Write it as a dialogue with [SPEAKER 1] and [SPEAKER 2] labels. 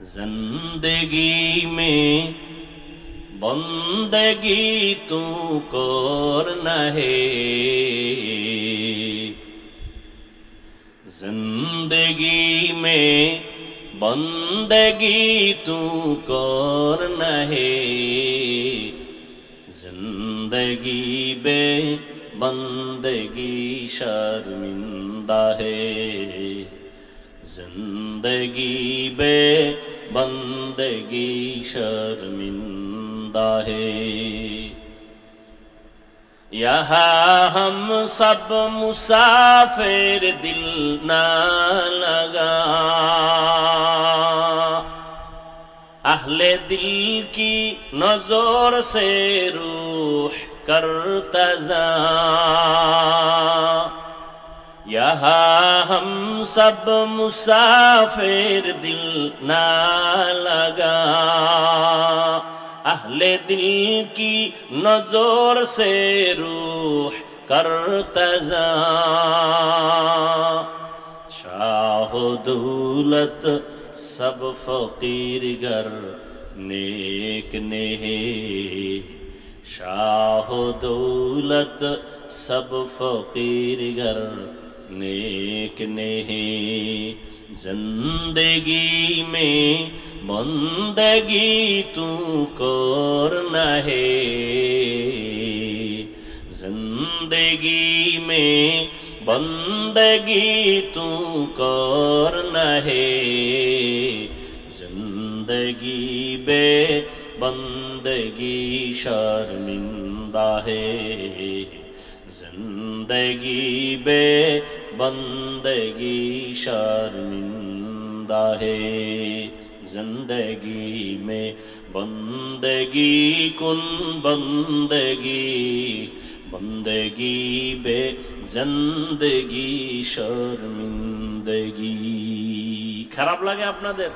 [SPEAKER 1] زندگی میں بندگی تو کرنا ہے، زندگی میں بندگی تو کرنا ہے، زندگی بے بندگی شرمندہ ہے، زندگی بے بندگی شرمندہ ہے۔ یہاں ہم سب مسافر دل نہ لگا، اہل دل کی نظر سے روح کرتضا، یہاں ہم سب مسافر دل نہ لگا، اہل دل کی نظر سے روح کرتضا، شاہ و دولت سب فقیر گر نیک نہیں، شاہ و دولت سب فقیر گر نیک نہیں، زندگی میں بندگی تو کرنا ہے، زندگی میں بندگی تو کرنا ہے، زندگی بے بندگی شرمندہ ہے، زندگی بے بندگی شرمندہ ہے، زندگی میں بندگی کن بندگی، بندگی بے زندگی شرمندگی۔ খারাপ লাগে আপনাদের؟